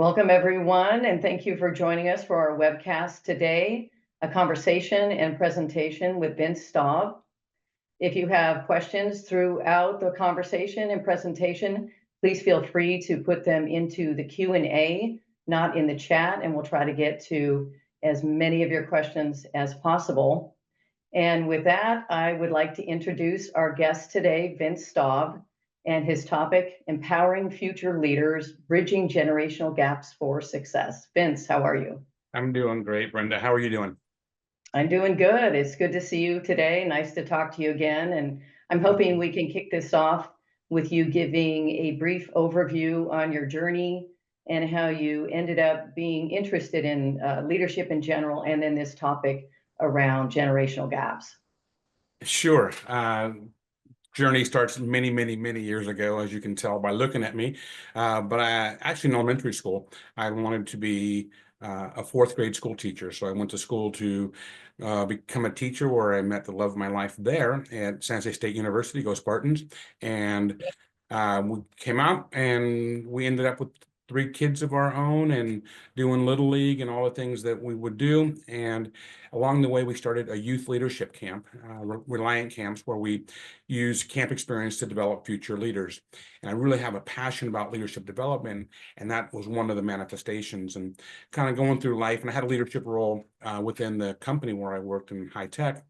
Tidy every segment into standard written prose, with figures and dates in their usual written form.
Welcome, everyone, and thank you for joining us for our webcast today, a conversation and presentation with Vince Staub. If you have questions throughout the conversation and presentation, please feel free to put them into the Q&A, not in the chat, and we'll try to get to as many of your questions as possible. And with that, I would like to introduce our guest today, Vince Staub, and his topic, Empowering Future Leaders, Bridging Generational Gaps for Success. Vince, how are you? I'm doing great, Brenda. How are you doing? I'm doing good. It's good to see you today. Nice to talk to you again. And I'm hoping we can kick this off with you giving a brief overview on your journey and how you ended up being interested in leadership in general, and then this topic around generational gaps. Sure. Journey starts many, many, many years ago, as you can tell by looking at me. But I actually in elementary school, I wanted to be a fourth grade school teacher. So I went to school to become a teacher, where I met the love of my life there at San Jose State University. Go Spartans. And we came out and we ended up with 3 kids of our own and doing Little League and all the things that we would do. And along the way, we started a youth leadership camp, Reliant Camps, where we use camp experience to develop future leaders. And I really have a passion about leadership development, and that was one of the manifestations. And kind of going through life, and I had a leadership role within the company where I worked in high tech.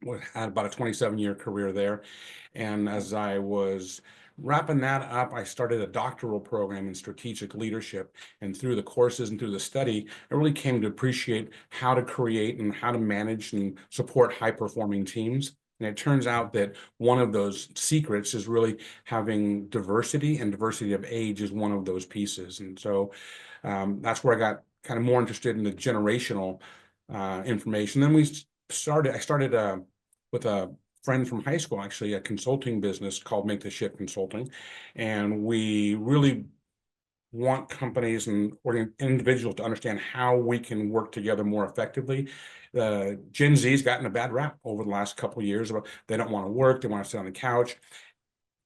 I had about a 27-year career there. And as I was wrapping that up, I started a doctoral program in strategic leadership. And through the courses and through the study, I really came to appreciate how to create and how to manage and support high-performing teams. And it turns out that one of those secrets is really having diversity, and diversity of age is one of those pieces. And so that's where I got kind of more interested in the generational information. Then I started with a friend from high school, actually, a consulting business called Make the Shift Consulting. And we really want companies and individuals to understand how we can work together more effectively. Gen Z's gotten a bad rap over the last couple of years. They don't want to work, they want to sit on the couch.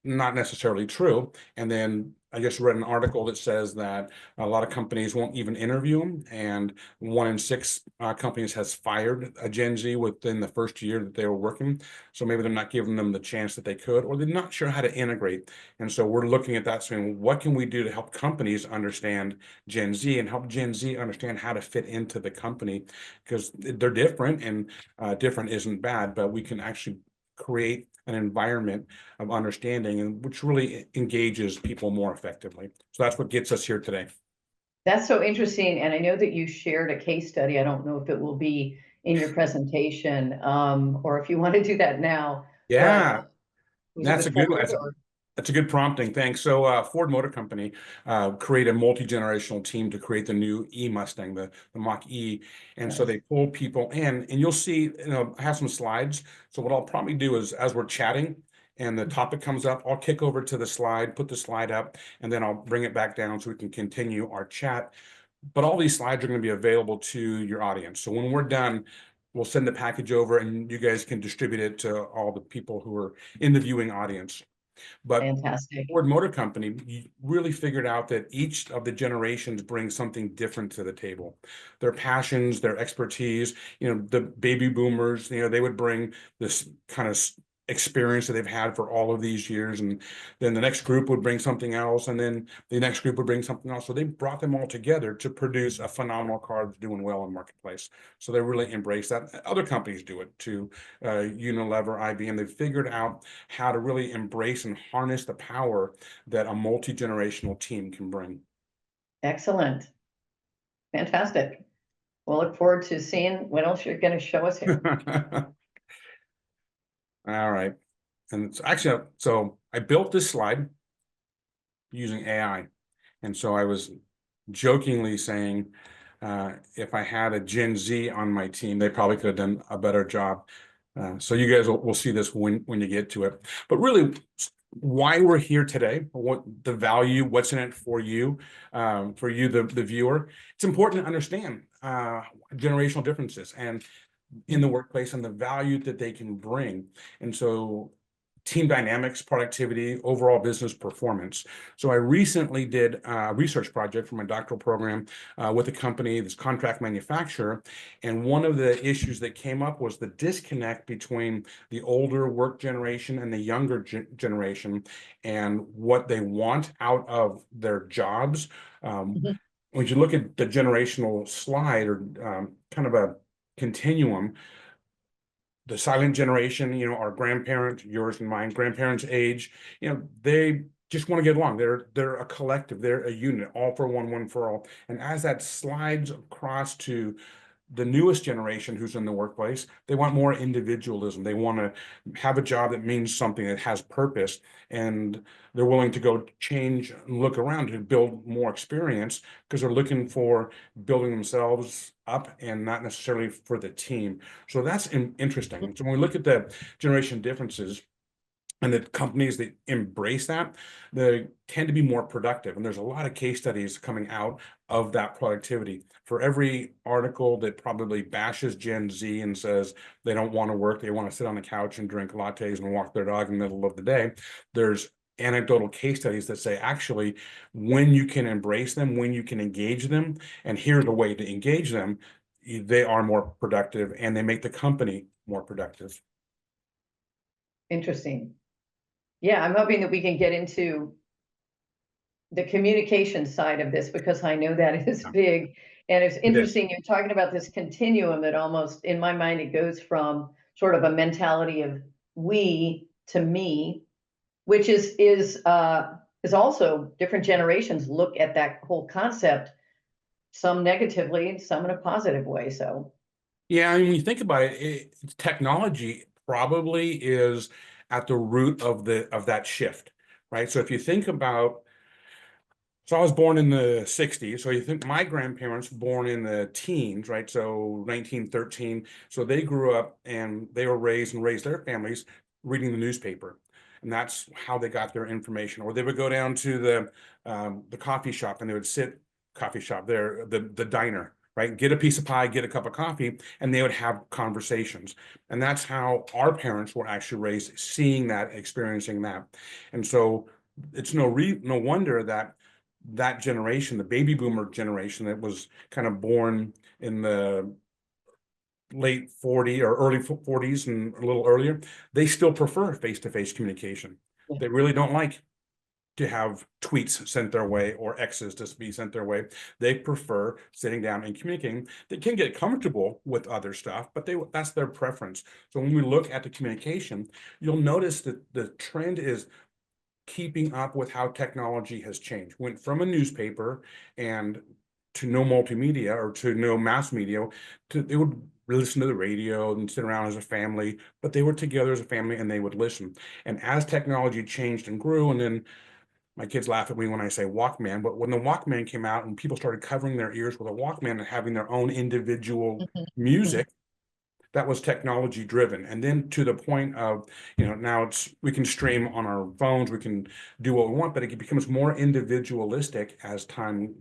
Not necessarily true. And then I just read an article that says that a lot of companies won't even interview them, and 1 in 6 companies has fired a Gen Z within the first year that they were working. So maybe they're not giving them the chance that they could, or they're not sure how to integrate. And so we're looking at that, saying, what can we do to help companies understand Gen Z and help Gen Z understand how to fit into the company? Because they're different, and different isn't bad, but we can actually create an environment of understanding, and which really engages people more effectively. So that's what gets us here today. That's so interesting. And I know that you shared a case study. I don't know if it will be in your presentation, or if you want to do that now. Yeah, That's a good one. That's a good prompting. Thanks. So Ford Motor Company created a multi-generational team to create the new E-Mustang, the Mach-E. And nice. So they pull people in, and you'll see, I have some slides. So what I'll probably do is, as we're chatting and the topic comes up, I'll kick over to the slide, put the slide up, and then I'll bring it back down so we can continue our chat. But all these slides are going to be available to your audience. So when we're done, we'll send the package over, and you guys can distribute it to all the people who are in the viewing audience. But fantastic. Ford Motor Company really figured out that each of the generations brings something different to the table. Their passions, their expertise, the baby boomers, they would bring this kind of experience that they've had for all of these years, and then the next group would bring something else, and then the next group would bring something else. So they brought them all together to produce a phenomenal car that's doing well in the marketplace. So they really embrace that. Other companies do it too. Unilever, IBM, they've figured out how to really embrace and harness the power that a multi-generational team can bring. Excellent. Fantastic. We'll look forward to seeing what else you're going to show us here. All right. And it's actually, so I built this slide using AI. And so I was jokingly saying, if I had a Gen Z on my team, they probably could have done a better job. So you guys will see this when you get to it. But really, why we're here today, what the value, what's in it for you, the viewer. It's important to understand generational differences and in the workplace, and the value that they can bring. And so team dynamics, productivity, overall business performance. So I recently did a research project for my doctoral program with a company, this contract manufacturer. And one of the issues that came up was the disconnect between the older work generation and the younger generation and what they want out of their jobs. Mhm. When you look at the generational slide or kind of a continuum, the silent generation, our grandparents, yours and mine, grandparents' age, they just want to get along. They're a collective, they're a unit, all for one for all. And as that slides across to the newest generation who's in the workplace, they want more individualism. They want to have a job that means something, that has purpose, and they're willing to go change and look around to build more experience because they're looking for building themselves up and not necessarily for the team. So that's interesting. So when we look at the generation differences, and the companies that embrace that, they tend to be more productive. And there's a lot of case studies coming out of that productivity. For every article that probably bashes Gen Z and says they don't want to work, they want to sit on the couch and drink lattes and walk their dog in the middle of the day, there's anecdotal case studies that say, actually, when you can embrace them, when you can engage them, and here's a way to engage them, they are more productive and they make the company more productive. Interesting. Yeah, I'm hoping that we can get into the communication side of this because I know that is big. And it's It is. interesting, you're talking about this continuum that almost, in my mind, it goes from sort of a mentality of we to me, which is also different generations look at that whole concept, some negatively, some in a positive way. So Yeah, I mean, when you think about it, technology probably is at the root of that shift, right? So if you think about, so I was born in the 60s, so you think my grandparents were born in the teens, right? So 1913. So they grew up and they were raised and raised their families reading the newspaper. And that's how they got their information. Or they would go down to the coffee shop and they would sit coffee shop there, the diner, right? Get a piece of pie, get a cup of coffee, and they would have conversations. And that's how our parents were actually raised, seeing that, experiencing that. And so it's no wonder that that generation, the baby boomer generation that was kind of born in the late 40 or early 40s and a little earlier, they still prefer face-to-face communication. yeah. They really don't like to have tweets sent their way or X's to be sent their way. They prefer sitting down and communicating. They can get comfortable with other stuff, but that's their preference. So when we look at the communication, you'll notice that the trend is keeping up with how technology has changed. Went from a newspaper and to no multimedia or to no mass media, they would listen to the radio and sit around as a family, but they were together as a family and they would listen. And as technology changed and grew, and then my kids laugh at me when I say Walkman, but when the Walkman came out and people started covering their ears with a Walkman and having their own individual music, that was technology driven. And then to the point of, now we can stream on our phones, we can do what we want, but it becomes more individualistic as time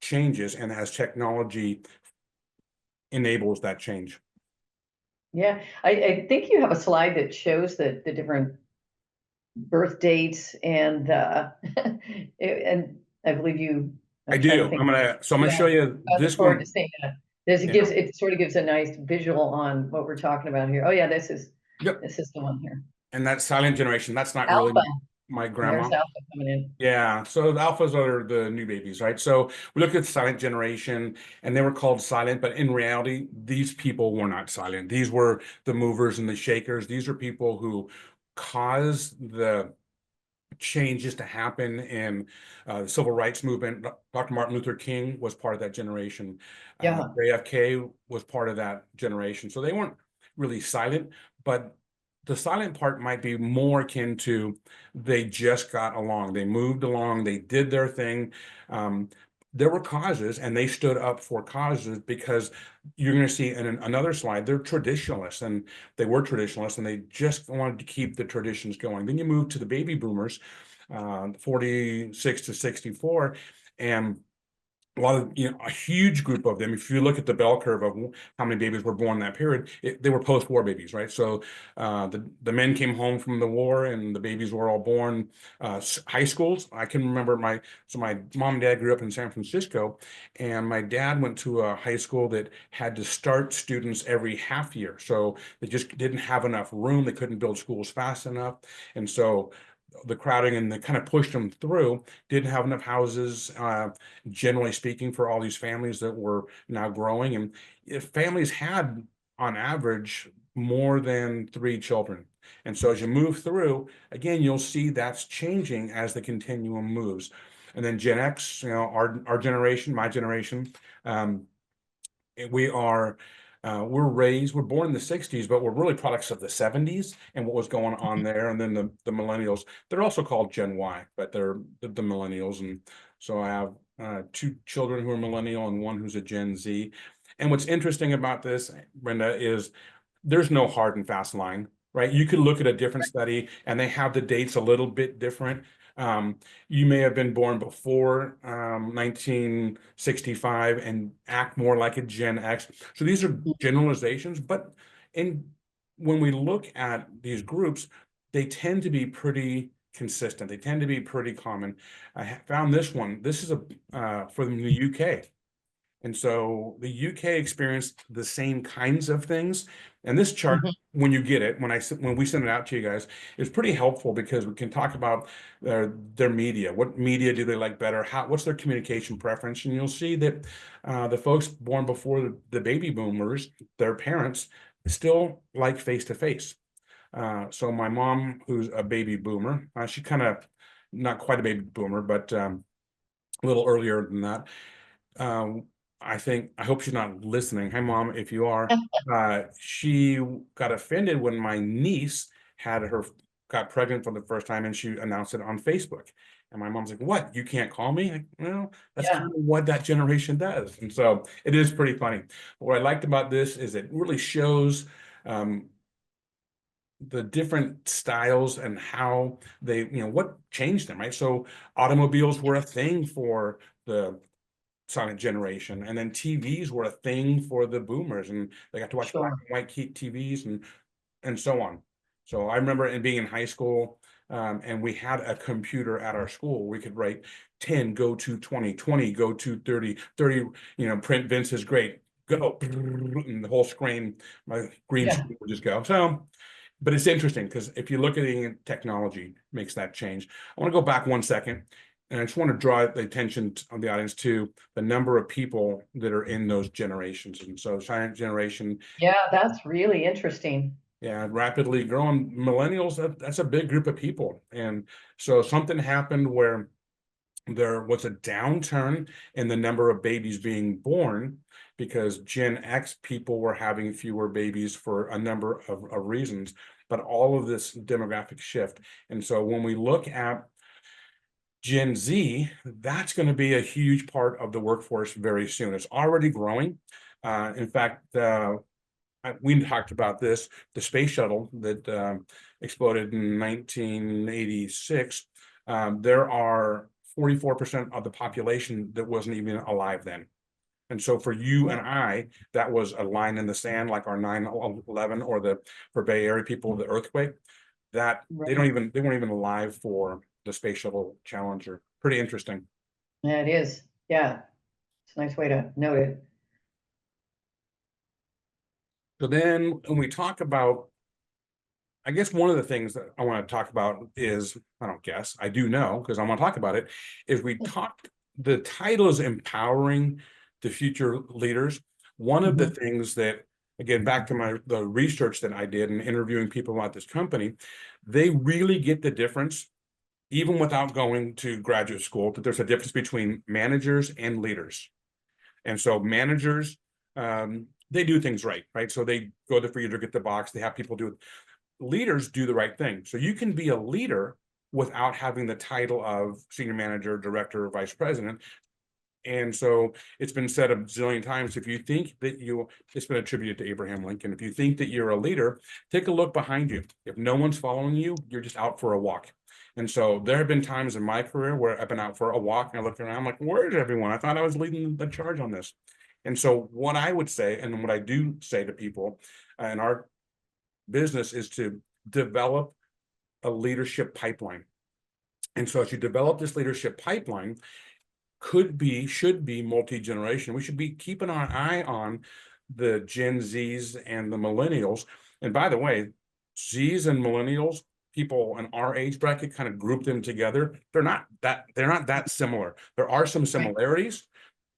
changes and as technology enables that change. Yeah, I think you have a slide that shows the different birth dates and and I believe you. I I'm trying to do. think. I'm gonna Yeah, show you I look this forward to one. seeing that. This it Yeah. gives it sort of gives a nice visual on what we're talking about here. Oh yeah, Yep. this is the one here. And that silent generation, that's not really Alpha. my There's grandma. Alpha coming in. Yeah, so the alphas are the new babies, right? So we look at the silent generation and they were called silent, but in reality, these people were not silent. These were the movers and the shakers. These are people who caused the changes to happen in the civil rights movement. Dr. Martin Luther King was part of that generation. Yeah. JFK was part of that generation. So they weren't really silent, but the silent part might be more akin to they just got along. They moved along. They did their thing. There were causes and they stood up for causes because you're going to see in another slide, they're traditionalists and they were traditionalists and they just wanted to keep the traditions going. Then you move to the baby boomers, 46 to 64, and a lot of, a huge group of them, if you look at the bell curve of how many babies were born in that period, they were post-war babies, right? So the men came home from the war and the babies were all born high schools. I can remember my mom and dad grew up in San Francisco, and my dad went to a high school that had to start students every half year. So they just didn't have enough room. They couldn't build schools fast enough. And so the crowding and they kind of pushed them through, didn't have enough houses, generally speaking, for all these families that were now growing. And if families had, on average, more than 3 children. And so as you move through, again, you'll see that's changing as the continuum moves. And then Gen X, our generation, my generation, we are we're born in the 60s, but we're really products of the 70s and what was going on there. And then the millennials, they're also called Gen Y, but they're the millennials. And so I have 2 children who are millennial and one who's a Gen Z. And what's interesting about this, Brenda, is there's no hard and fast line, right? You could look at a different study and they have the dates a little bit different. You may have been born before 1965 and act more like a Gen X. So these are generalizations, but when we look at these groups, they tend to be pretty consistent. They tend to be pretty common. I found this one. This is from the UK. And so the UK experienced the same kinds of things. And this chart, when you get it, when we send it out to you guys, is pretty helpful because we can talk about their media. What media do they like better? What's their communication preference? And you'll see that the folks born before the baby boomers, their parents, still like face-to-face. So my mom, who's a baby boomer, she kind of not quite a baby boomer, but a little earlier than that. I hope she's not listening. Hi, Mom, if you are. She got offended when my niece got pregnant for the first time and she announced it on Facebook. And my mom's like, "What? You can't call me?" Like, well, that's kind of what that generation does. And so it is pretty funny. But what I liked about this is it really shows the different styles and how they, what changed them, right? So automobiles were a thing for the silent generation, and then TVs were a thing for the boomers, and they got to watch black and white TVs and so on. So I remember being in high school, and we had a computer at our school. We could write 10, go to 20, 20, go to 30, 30, print Vince is great, go, and the whole screen, my green screen would just go. So, but it's interesting because if you look at it, technology makes that change. I want to go back 1 second. And I just want to draw the attention of the audience to the number of people that are in those generations. And so silent generation. Yeah, that's really interesting. Yeah, rapidly growing millennials, that's a big group of people. And so something happened where there was a downturn in the number of babies being born because Gen X people were having fewer babies for a number of reasons, but all of this demographic shift. And so when we look at Gen Z, that's going to be a huge part of the workforce very soon. It's already growing. In fact, we talked about this, the space shuttle that exploded in 1986. There are 44% of the population that wasn't even alive then. And so for you and I, that was a line in the sand, like our 9/11 or for Bay Area people, the earthquake, that they weren't even alive for the Space Shuttle Challenger. Pretty interesting. Yeah, it is. Yeah. It's a nice way to note it. So then when we talk about, I guess one of the things that I want to talk about is, I do know, because I want to talk about it, is the title is Empowering the Future Leaders. One of the things that, again, back to the research that I did and interviewing people about this company, they really get the difference, even without going to graduate school, but there's a difference between managers and leaders. And so managers, they do things right? So they go to the freezer, get the box, they have people do it. Leaders do the right thing. So you can be a leader without having the title of senior manager, director, or vice president. And so it's been said a zillion times, if you think that it's been attributed to Abraham Lincoln, if you think that you're a leader, take a look behind you. If no one's following you, you're just out for a walk. And so there have been times in my career where I've been out for a walk and I look around, I'm like, where's everyone? I thought I was leading the charge on this. And so what I would say, and what I do say to people in our business, is to develop a leadership pipeline. And so as you develop this leadership pipeline, should be multi-generation. We should be keeping our eye on the Gen Zs and the millennials. And by the way, Zs and millennials, people in our age bracket, kind of group them together. They're not that similar. There are some similarities,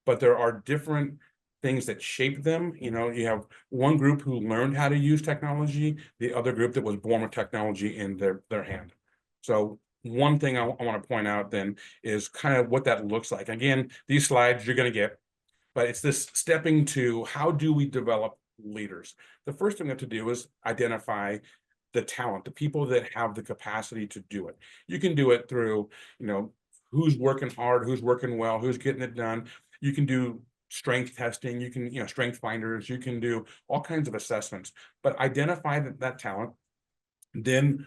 but there are different things that shape them. You know, you have one group who learned how to use technology, the other group that was born with technology in their hand. So one thing I want to point out then is kind of what that looks like. Again, these slides you're going to get, but it's this stepping to how do we develop leaders? The first thing we have to do is identify the talent, the people that have the capacity to do it. You can do it through, you know, who's working hard, who's working well, who's getting it done. You can do strength testing, you can, you know, strength finders, you can do all kinds of assessments, but identify that talent, then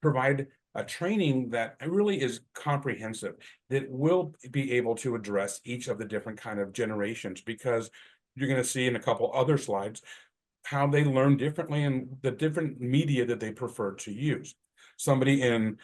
provide a training that really is comprehensive, that will be able to address each of the different kind of generations, because you're going to see in a couple other slides how they learn differently and the different media that they prefer to use. Somebody in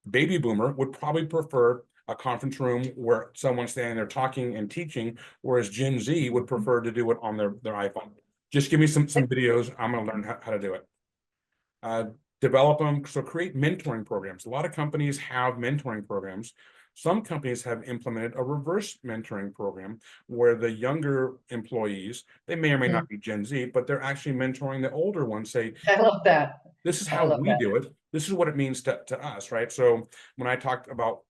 baby boomer would probably prefer a conference room where someone's standing there talking and teaching, whereas Gen Z would prefer to do it on their iPhone. Just give me some videos, I'm going to learn how to do it. Develop them, so create mentoring programs. A lot of companies have mentoring programs. Some companies have implemented a reverse mentoring program where the younger employees, they may or may not be Gen Z, but they're actually mentoring the older ones. Say, I love that. this is I how love we that. do it. This is what it means to us, right? So when I talked about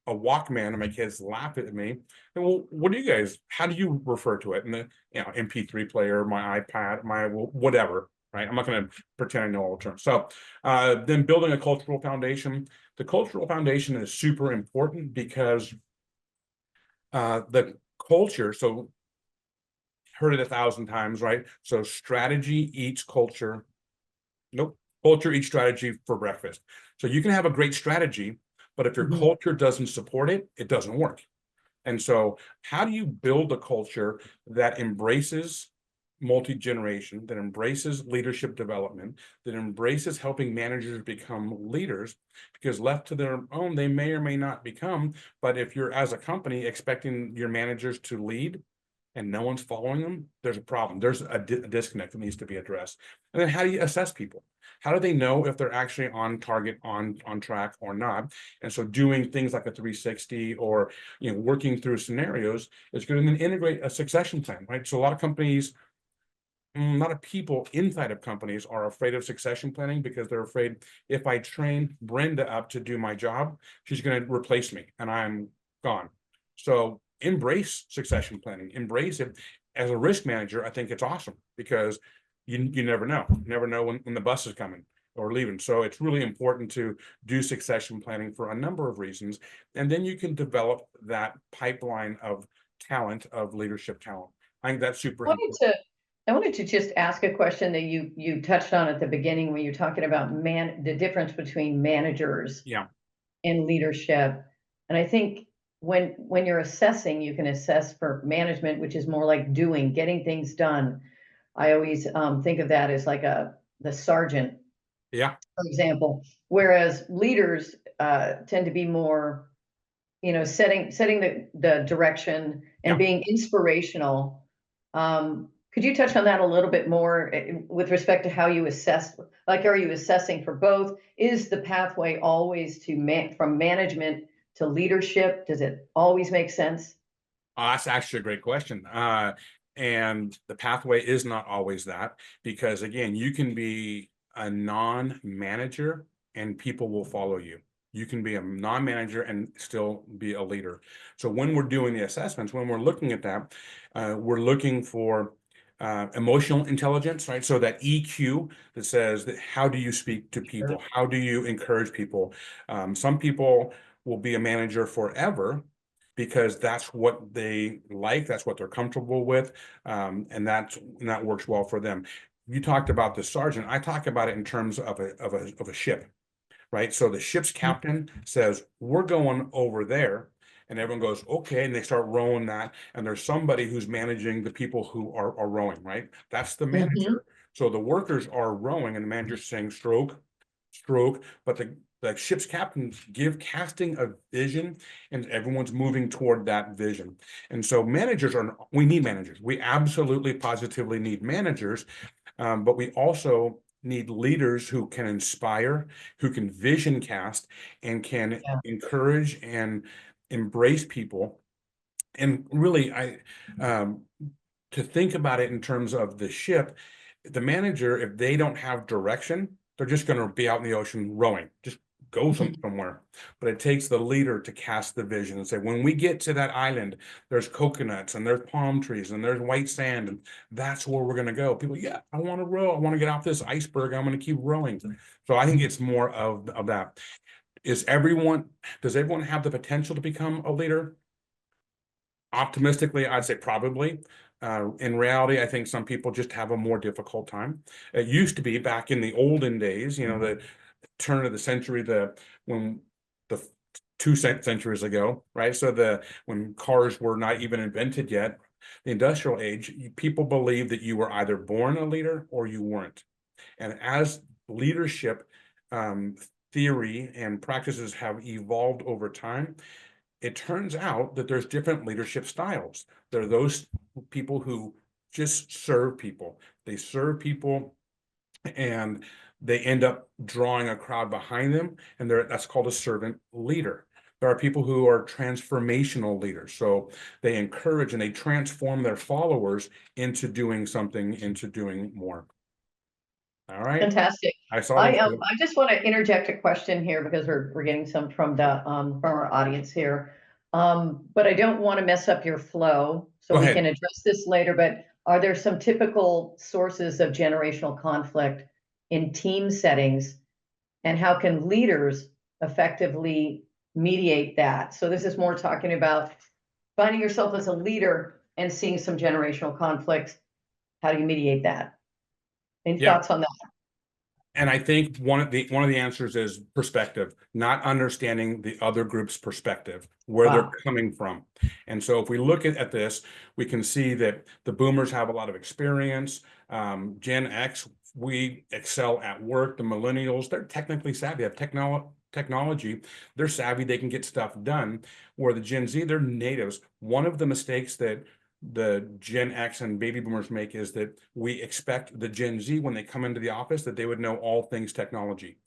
a Walkman and my kids laugh at me, and, well, what do you guys, how do you refer to it? And the, you know, MP3 player, my iPad, my whatever, right? I'm not going to pretend I know all the terms. So then building a cultural foundation. The cultural foundation is super important because the culture, so heard it 1,000 times, right? So strategy eats culture. Nope. Culture eats strategy for breakfast. So you can have a great strategy, but if your culture doesn't support it, it doesn't work. And so how do you build a culture that embraces multi-generation, that embraces leadership development, that embraces helping managers become leaders? Because left to their own, they may or may not become, but if you're, as a company, expecting your managers to lead and no one's following them, there's a problem. There's a disconnect that needs to be addressed. And then how do you assess people? How do they know if they're actually on target, on track or not? And so doing things like a 360 or, you know, working through scenarios is good. And then integrate a succession plan, right? So a lot of companies, a lot of people inside of companies are afraid of succession planning because they're afraid, if I train Brenda up to do my job, she's going to replace me and I'm gone. So embrace succession planning, embrace it. As a risk manager, I think it's awesome because you never know. You never know when the bus is coming or leaving. So it's really important to do succession planning for a number of reasons. And then you can develop that pipeline of talent, of leadership talent. I think that's super important. I wanted to just ask a question that you touched on at the beginning when you're talking about the difference between managers Yeah. and leadership. And I think when you're assessing, you can assess for management, which is more like doing, getting things done. I always think of that as like the sergeant, Yeah. for example, whereas leaders tend to be more, you know, setting the direction and Yeah. being inspirational. Could you touch on that a little bit more with respect to how you assess? Like, are you assessing for both? Is the pathway always from management to leadership? Does it always make sense? That's actually a great question. And the pathway is not always that, because again, you can be a non-manager and people will follow you. You can be a non-manager and still be a leader. So when we're doing the assessments, when we're looking at that, we're looking for emotional intelligence, right? So that EQ that says that how do you speak to people? How do you encourage people? Some people will be a manager forever because that's what they like, that's what they're comfortable with, and that works well for them. You talked about the sergeant. I talk about it in terms of a ship. right? So the ship's captain says, we're going over there. And everyone goes, okay, and they start rowing that. And there's somebody who's managing the people who are rowing, right? That's the manager. So the workers are rowing and the manager's saying stroke, stroke, but the ship's captains give casting a vision and everyone's moving toward that vision. And so we need managers. We absolutely positively need managers, but we also need leaders who can inspire, who can vision cast, and can encourage and embrace people. And really, to think about it in terms of the ship, the manager, if they don't have direction, they're just going to be out in the ocean rowing, just go somewhere. But it takes the leader to cast the vision and say, when we get to that island, there's coconuts and there's palm trees and there's white sand, and that's where we're going to go. People, yeah, I want to row. I want to get off this iceberg. I'm going to keep rowing. So I think it's more of that. Does everyone have the potential to become a leader? Optimistically, I'd say probably. In reality, I think some people just have a more difficult time. It used to be back in the olden days, the turn of the century, when the 2 centuries ago, right? So when cars were not even invented yet, the industrial age, people believed that you were either born a leader or you weren't. And as leadership theory and practices have evolved over time, it turns out that there's different leadership styles. There are those people who just serve people. They serve people and they end up drawing a crowd behind them, and that's called a servant leader. There are people who are transformational leaders. So they encourage and they transform their followers into doing something, into doing more. All right. Fantastic. I saw I that. just want to interject a question here because we're getting some from our audience here. But I don't want to mess up your flow, so Go we ahead. can address this later. But are there some typical sources of generational conflict in team settings, and how can leaders effectively mediate that? So this is more talking about finding yourself as a leader and seeing some generational conflicts. How do you mediate that? Any thoughts on that? And I think one of the answers is perspective, not understanding the other group's perspective, where they're coming from. And so if we look at this, we can see that the boomers have a lot of experience. Gen X, we excel at work. The millennials, they're technically savvy, have technology, they're savvy, they can get stuff done. Where the Gen Z, they're natives. One of the mistakes that the Gen X and baby boomers make is that we expect the Gen Z, when they come into the office, that they would know all things technology.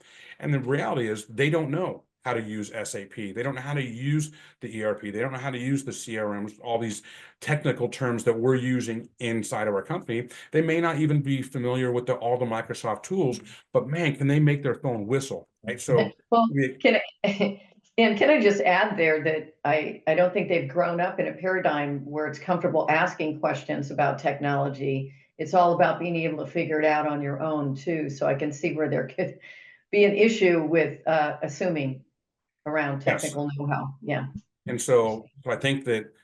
And the reality is they don't know how to use SAP. They don't know how to use the ERP. They don't know how to use the CRMs, all these technical terms that we're using inside of our company. They may not even be familiar with all the Microsoft tools, but man, can they make their phone whistle, right? So well, and can I just add there that I don't think they've grown up in a paradigm where it's comfortable asking questions about technology. It's all about being able to figure it out on your own too. So I can see where there could be an issue with assuming around technical know-how. Yeah. And so I think that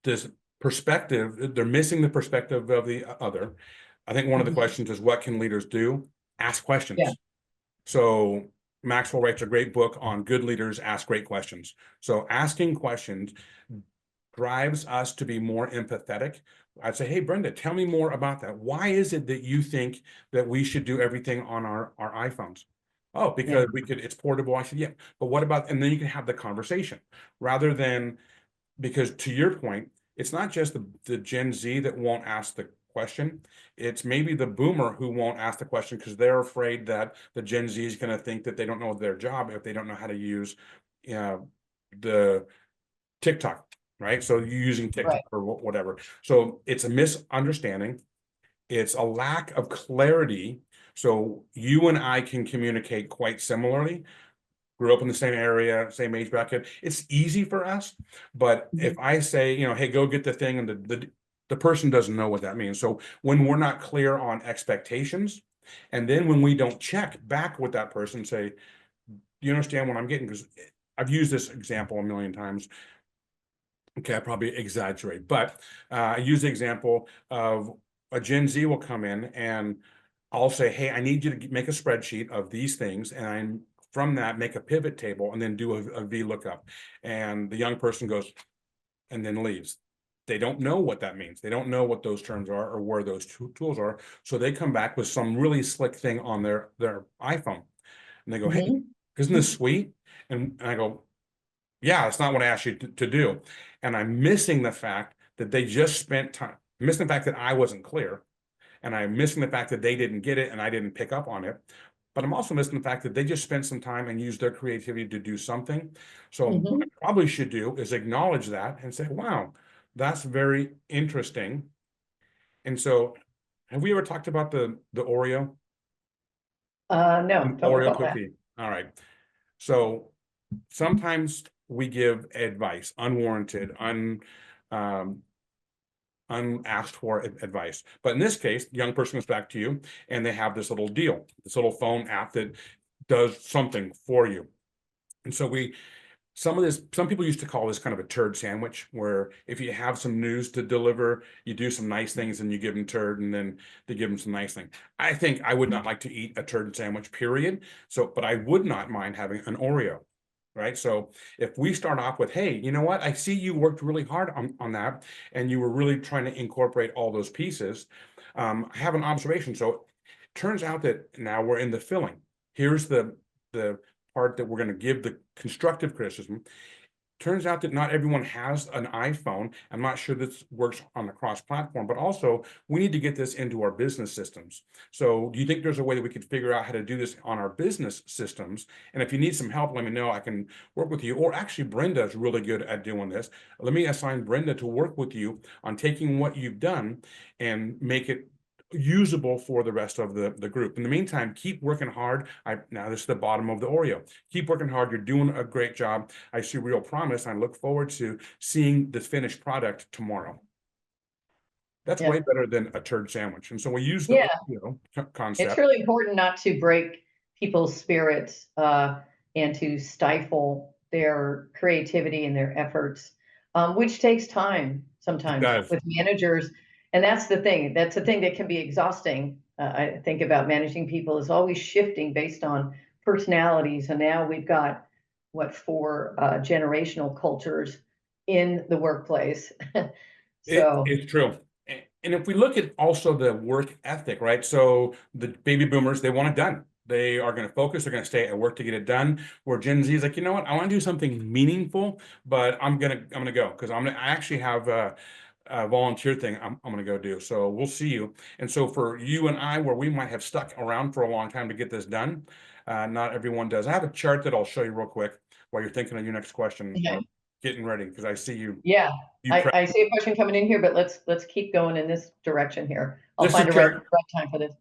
this perspective, they're missing the perspective of the other. I think one of the questions is, what can leaders do? Ask questions. Yeah. So Maxwell writes a great book on good leaders ask great questions. So asking questions drives us to be more empathetic. I'd say, hey, Brenda, tell me more about that. Why is it that you think that we should do everything on our iPhones? Oh, because it's portable. I said, yeah, but what about, and then you can have the conversation rather than, because to your point, it's not just the Gen Z that won't ask the question. It's maybe the boomer who won't ask the question because they're afraid that the Gen Z is going to think that they don't know their job if they don't know how to use the TikTok, right? So you're using TikTok or whatever. So it's a misunderstanding. It's a lack of clarity. So you and I can communicate quite similarly. Grew up in the same area, same age bracket. It's easy for us, but if I say, hey, go get the thing, and the person doesn't know what that means. So when we're not clear on expectations, and then when we don't check back with that person, say, do you understand what I'm getting? Because I've used this example a million times. Okay, I probably exaggerate, but I use the example of a Gen Z will come in and I'll say, hey, I need you to make a spreadsheet of these things, and from that, make a pivot table and then do a VLOOKUP. And the young person goes and then leaves. They don't know what that means. They don't know what those terms are or where those tools are. So they come back with some really slick thing on their iPhone. And they go, hey, Mhm. isn't this sweet? And I go, yeah, it's not what I asked you to do. And I'm missing the fact that they just spent time, missing the fact that I wasn't clear. And I'm missing the fact that they didn't get it and I didn't pick up on it. But I'm also missing the fact that they just spent some time and used their creativity to do something. So what I Mhm. probably should do is acknowledge that and say, wow, that's very interesting. And so have we ever talked about the Oreo? No, An don't Oreo recall that. cookie. All right. So sometimes we give advice, unwarranted, um, unasked for advice. But in this case, the young person comes back to you and they have this little deal, this little phone app that does something for you. And so some people used to call this kind of a turd sandwich, where if you have some news to deliver, you do some nice things and you give them turd and then they give them some nice thing. I think I would not like to eat a turd sandwich, period. So, but I would not mind having an Oreo. Right. So if we start off with, hey, you know what? I see you worked really hard on that and you were really trying to incorporate all those pieces. I have an observation. So it turns out that now we're in the filling. Here's the part that we're going to give the constructive criticism. Turns out that not everyone has an iPhone. I'm not sure this works on the cross-platform, but also we need to get this into our business systems. So do you think there's a way that we could figure out how to do this on our business systems? And if you need some help, let me know. I can work with you. Or actually, Brenda is really good at doing this. Let me assign Brenda to work with you on taking what you've done and make it usable for the rest of the group. In the meantime, keep working hard. Now this is the bottom of the Oreo. Keep working hard. You're doing a great job. I see real promise. I look forward to seeing the finished product tomorrow. That's Yeah. way better than a turd sandwich. And so we use the Yeah. Oreo It's concept. really important not to break people's spirits and to stifle their creativity and their efforts, which takes time It sometimes does. with managers. And that's the thing. That's the thing that can be exhausting. I think about managing people is always shifting based on personalities. And now we've got what four generational cultures in the workplace. So It's true. And if we look at also the work ethic, right? So the baby boomers, they want it done. They are going to focus. They're going to stay at work to get it done. Where Gen Z is like, you know what? I want to do something meaningful, but I'm gonna go because I actually have a volunteer thing I'm gonna go do. So we'll see you. And so for you and I, where we might have stuck around for a long time to get this done, not everyone does. I have a chart that I'll show you real quick while you're thinking of your next question or okay. getting ready because I see Yeah, you prep. I see a question coming in here, but let's keep going in this direction here. I'll This is find a a right chart. time for this.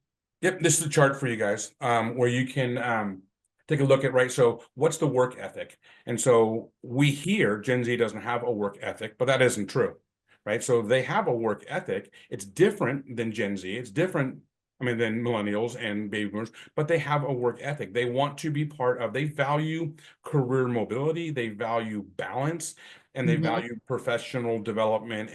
Yep, this is a chart for you guys, where you can take a look at, right? So what's the work ethic? And so we hear Gen Z doesn't have a work ethic, but that isn't true, right? So they have a work ethic. It's different than Gen Z. It's different, I mean, than millennials and baby boomers, but they have a work ethic. They want to be part of, they value career mobility, they value balance, and they Mhm. value professional development.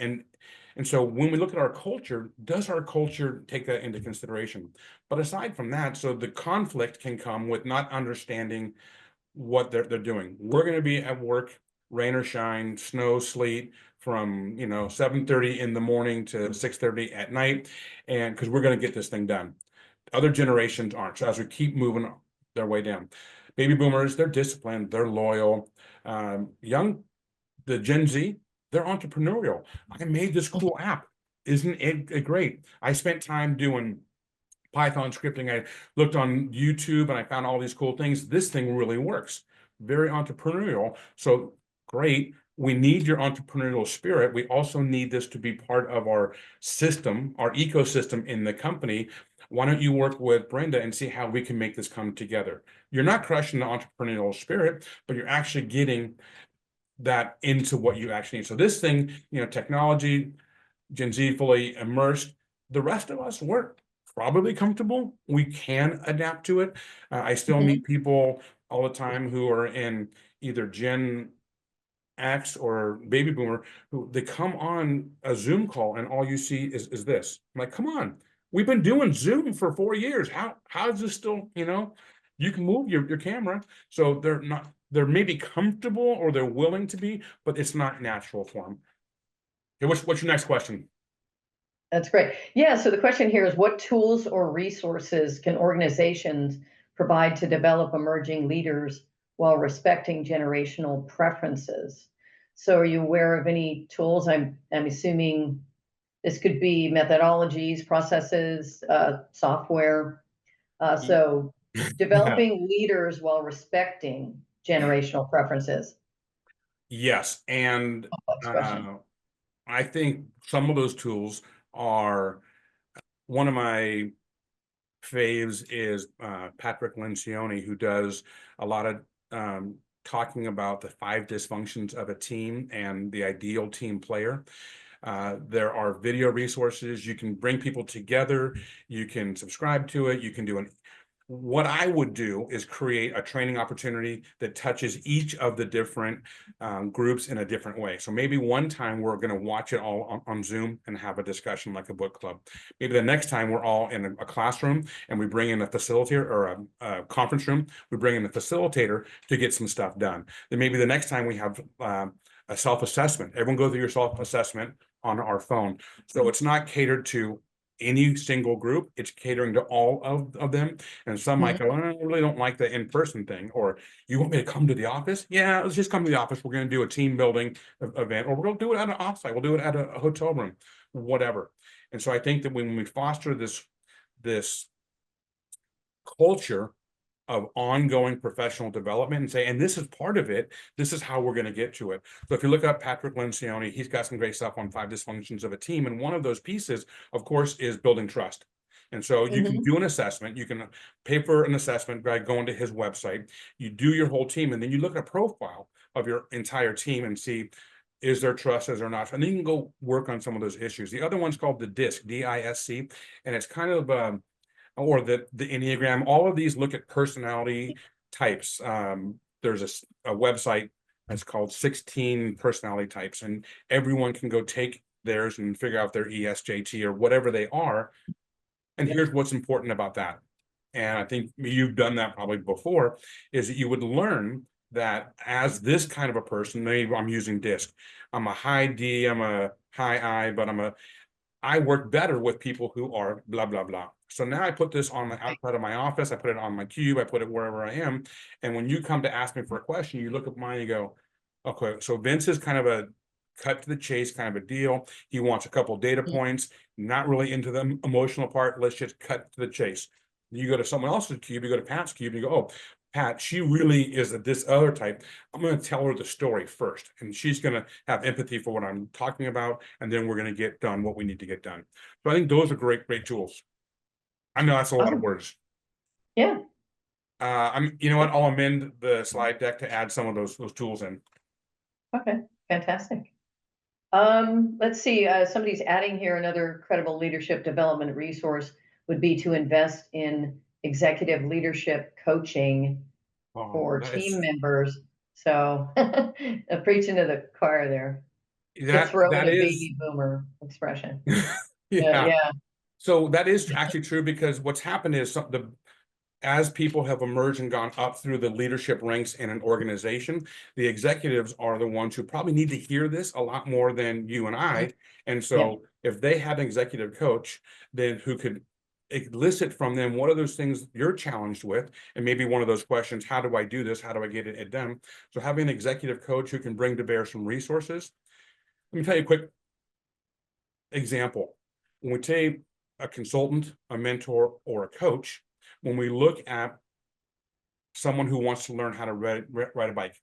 And so when we look at our culture, does our culture take that into consideration? But aside from that, so the conflict can come with not understanding what they're doing. We're going to be at work, rain or shine, snow, sleet, from 7:30 in the morning to 6:30 at night, and because we're going to get this thing done. Other generations aren't. So as we keep moving their way down, baby boomers, they're disciplined, they're loyal. The Gen Z, they're entrepreneurial. I made this cool app. Isn't it great? I spent time doing Python scripting. I looked on YouTube and I found all these cool things. This thing really works. Very entrepreneurial. So great. We need your entrepreneurial spirit. We also need this to be part of our system, our ecosystem in the company. Why don't you work with Brenda and see how we can make this come together? You're not crushing the entrepreneurial spirit, but you're actually getting that into what you actually need. So this thing, technology, Gen Z fully immersed. The rest of us, we're probably comfortable. We can adapt to it. I still Mhm. meet people all the time who are in either Gen X or baby boomer who they come on a Zoom call and all you see is this. I'm like, come on, we've been doing Zoom for 4 years. How is this still, You can move your camera, so they're maybe comfortable or they're willing to be, but it's not natural for them. Okay, what's your next question? That's great. Yeah, so the question here is what tools or resources can organizations provide to develop emerging leaders while respecting generational preferences? So are you aware of any tools? I'm assuming this could be methodologies, processes, software. So developing leaders while respecting generational preferences. Yes, and Complex question. I think some of those tools are one of my faves is Patrick Lencioni, who does a lot of talking about the 5 dysfunctions of a team and the ideal team player. There are video resources. You can bring people together. You can subscribe to it. You can do what I would do is create a training opportunity that touches each of the different groups in a different way. So maybe one time we're going to watch it all on Zoom and have a discussion like a book club. Maybe the next time we're all in a classroom and we bring in a facilitator or a conference room, we bring in a facilitator to get some stuff done. Then maybe the next time we have a self-assessment. Everyone go through your self-assessment on our phone. So it's not catered to any single group, it's catering to all of them. And some might go, I really don't like the in-person thing, or you want me to come to the office? Yeah, let's just come to the office. We're going to do a team building event, or we're going to do it at an offsite. We'll do it at a hotel room, whatever. And so I think that when we foster this culture of ongoing professional development and say, and this is part of it, this is how we're going to get to it. So if you look up Patrick Lencioni, he's got some great stuff on 5 dysfunctions of a team. And one of those pieces, of course, is building trust. And so you can do an assessment, you can pay for an assessment by going to his website, you do your whole team, and then you look at a profile of your entire team and see, is there trust, is there not? And then you can go work on some of those issues. The other one's called the DISC, D-I-S-C, and it's kind of or the Enneagram. All of these look at personality types. There's a website that's called 16 personality types, and everyone can go take theirs and figure out their ESJT or whatever they are. And here's what's important about that. And I think you've done that probably before, is that you would learn that as this kind of a person, maybe I'm using DISC, I'm a high D, I'm a high I, but I work better with people who are blah, blah, blah. So now I put this on the outside of my office, I put it on my cube, I put it wherever I am. And when you come to ask me for a question, you look at mine and you go, okay, so Vince is kind of a cut to the chase kind of a deal. He wants a couple of data points, not really into the emotional part. Let's just cut to the chase. You go to someone else's cube, you go to Pat's cube, and you go, oh, Pat, she really is this other type. I'm going to tell her the story first, and she's going to have empathy for what I'm talking about, and then we're going to get done what we need to get done. So I think those are great tools. I know that's a lot of words. Yeah. You know what? I'll amend the slide deck to add some of those tools in. Okay, fantastic. Let's see, somebody's adding here another credible leadership development resource would be to invest in executive leadership coaching for team members. So preaching to the choir there. To throw in a baby boomer expression. Yeah. So that is actually true, because what's happened is as people have emerged and gone up through the leadership ranks in an organization, the executives are the ones who probably need to hear this a lot more than you and I. And so if they had an executive coach, then who could elicit from them, what are those things you're challenged with? And maybe one of those questions, how do I do this? How do I get it done? So having an executive coach who can bring to bear some resources. Let me tell you a quick example. When we take a consultant, a mentor, or a coach, when we look at someone who wants to learn how to ride a bike.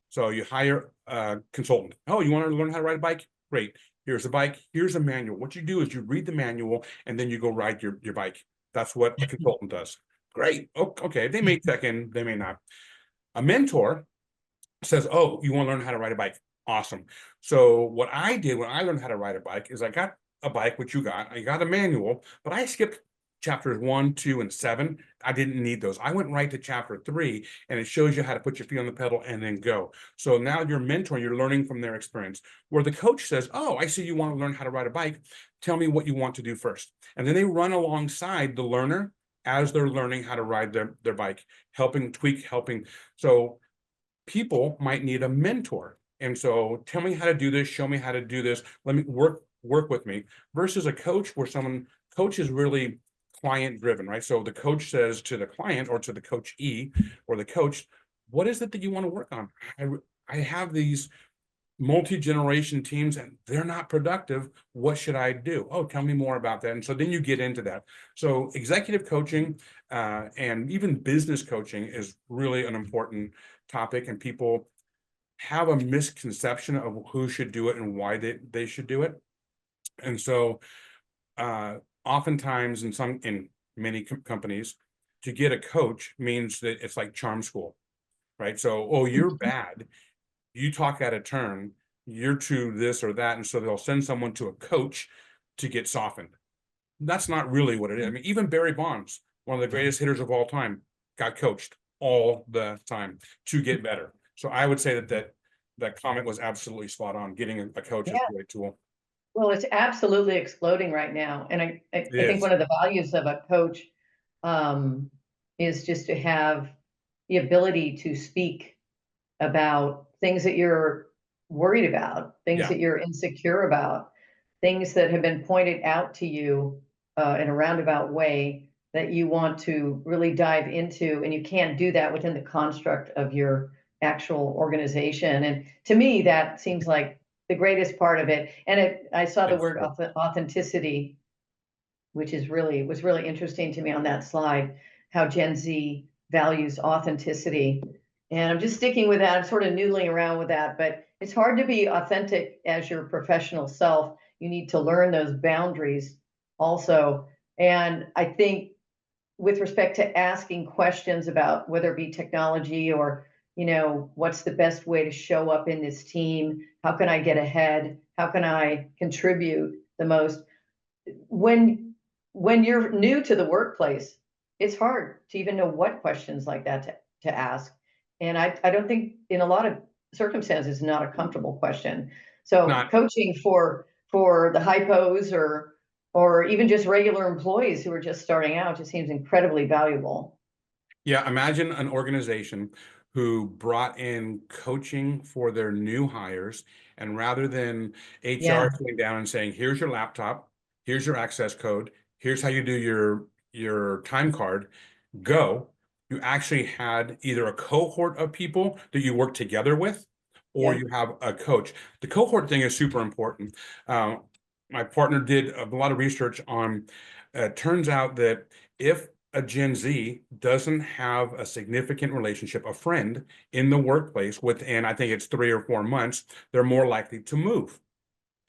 So you hire a consultant. Oh, you want to learn how to ride a bike? Great. Here's a bike. Here's a manual. What you do is you read the manual and then you go ride your bike. That's what a consultant does. Great. Okay. They may check in, they may not. A mentor says, oh, you want to learn how to ride a bike? Awesome. So what I did when I learned how to ride a bike is I got a bike, which I got a manual, but I skipped chapters 1, 2, and 7. I didn't need those. I went right to chapter 3, and it shows you how to put your feet on the pedal and then go. So now you're mentoring, you're learning from their experience. Where the coach says, oh, I see you want to learn how to ride a bike. Tell me what you want to do first. And then they run alongside the learner as they're learning how to ride their bike, helping tweak, helping. So people might need a mentor. And so tell me how to do this, show me how to do this, let me work with me, versus a coach where coach is really client driven, right? So the coach says to the client or to the coachee or the coach, what is it that you want to work on? I have these multi-generation teams and they're not productive. What should I do? Oh, tell me more about that. And so then you get into that. So executive coaching and even business coaching is really an important topic, and people have a misconception of who should do it and why they should do it. And so oftentimes in many companies, to get a coach means that it's like charm school, right? So, oh, you're bad, you talk out of turn, you're to this or that, and so they'll send someone to a coach to get softened. That's not really what it is. I mean, even Barry Bonds, one of the greatest hitters of all time, got coached all the time to get better. So I would say that comment was absolutely spot on. Getting a coach is Yeah. a great tool. Well, it's absolutely exploding right now. And I think Yes. one of the values of a coach um, is just to have the ability to speak about things that you're worried about, things Yeah. that you're insecure about, things that have been pointed out to you in a roundabout way that you want to really dive into. And you can't do that within the construct of your actual organization. And to me, that seems like the greatest part of it. And I saw the Yes. word authenticity, which is really was really interesting to me on that slide, how Gen Z values authenticity. And I'm just sticking with that. I'm sort of noodling around with that, but it's hard to be authentic as your professional self. You need to learn those boundaries also. And I think with respect to asking questions about whether it be technology or, what's the best way to show up in this team? How can I get ahead? How can I contribute the most? When you're new to the workplace, it's hard to even know what questions like that to ask. And I don't think in a lot of circumstances, it's not a comfortable question. So Not, coaching for the hypos or even just regular employees who are just starting out just seems incredibly valuable. yeah, imagine an organization who brought in coaching for their new hires, and rather than HR Yeah, sitting down and saying, here's your laptop, here's your access code, here's how you do your time card, go. You actually had either a cohort of people that you work together with, or yeah, you have a coach. The cohort thing is super important. My partner did a lot of research on, turns out that if a Gen Z doesn't have a significant relationship, a friend in the workplace within, I think it's 3 or 4 months, they're more likely to move,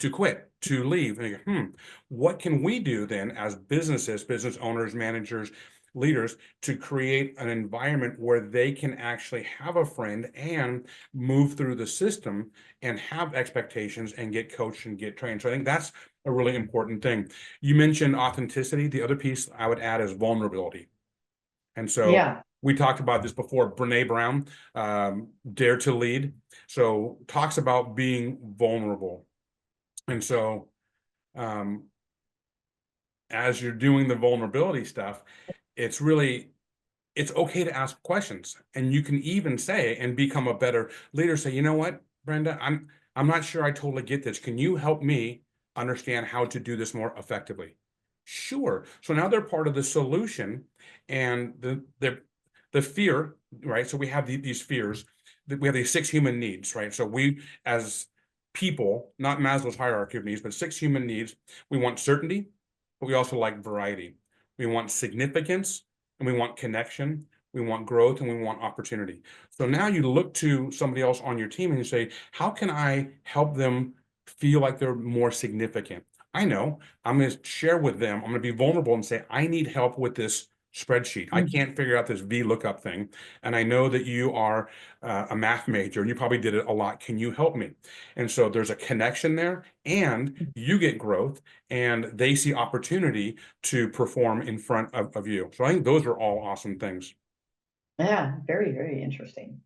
to quit, to leave. And you go, what can we do then as businesses, business owners, managers, leaders, to create an environment where they can actually have a friend and move through the system and have expectations and get coached and get trained. So I think that's a really important thing. You mentioned authenticity. The other piece I would add is vulnerability. And so yeah, we talked about this before. Brene Brown, Dare to Lead. So talks about being vulnerable. And so um, as you're doing the vulnerability stuff, it's okay to ask questions. And you can even say and become a better leader, say, you know what, Brenda, I'm not sure I totally get this. Can you help me understand how to do this more effectively? Sure. So now they're part of the solution, and the fear, right? So we have these fears, that we have these 6 human needs, right? So we, as people, not Maslow's hierarchy of needs, but 6 human needs, we want certainty, but we also like variety. We want significance, and we want connection, we want growth, and we want opportunity. So now you look to somebody else on your team and you say, how can I help them feel like they're more significant? I know I'm going to share with them, I'm going to be vulnerable and say, I need help with this spreadsheet. I can't figure out this VLOOKUP thing. And I know that you are a math major and you probably did it a lot. Can you help me? And so there's a connection there, and you get growth, and they see opportunity to perform in front of you. So I think those are all awesome things. yeah, very, very interesting.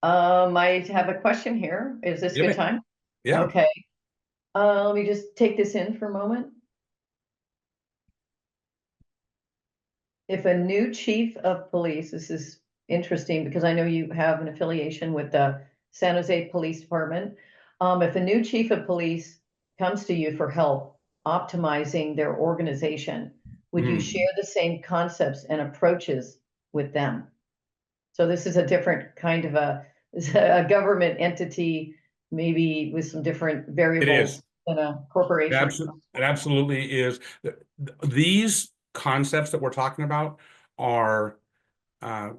I have a question here. Is this a Yeah, good time? yeah. Okay. Let me just take this in for a moment. If a new chief of police, this is interesting because I know you have an affiliation with the San Jose Police Department. If a new chief of police comes to you for help optimizing their organization, would you Hmm. share the same concepts and approaches with them? So this is a different kind of a government entity, maybe with some different It is. variables than a corporation. It absolutely is. These concepts that we're talking about are uh,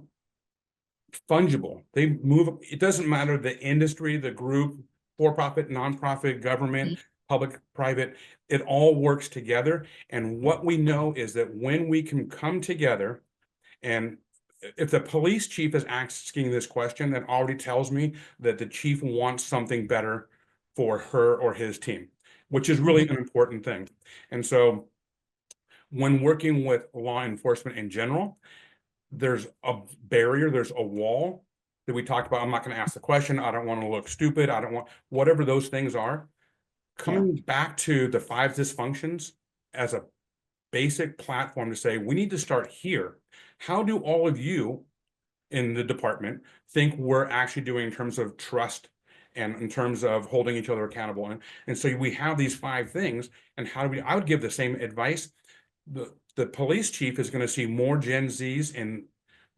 fungible. They move, it doesn't matter the industry, the group, for-profit, nonprofit, government, public, private, it all works together. And what we know is that when we can come together, and if the police chief is asking this question, that already tells me that the chief wants something better for her or his team, which is really an important thing. And so when working with law enforcement in general, there's a barrier, there's a wall that we talked about. I'm not going to ask the question. I don't want to look stupid. I don't want whatever those things are. Yeah, Coming back to the 5 dysfunctions as a basic platform to say, we need to start here. How do all of you in the department think we're actually doing in terms of trust and in terms of holding each other accountable? And so we have these 5 things, and how do we, I would give the same advice. The police chief is going to see more Gen Zs in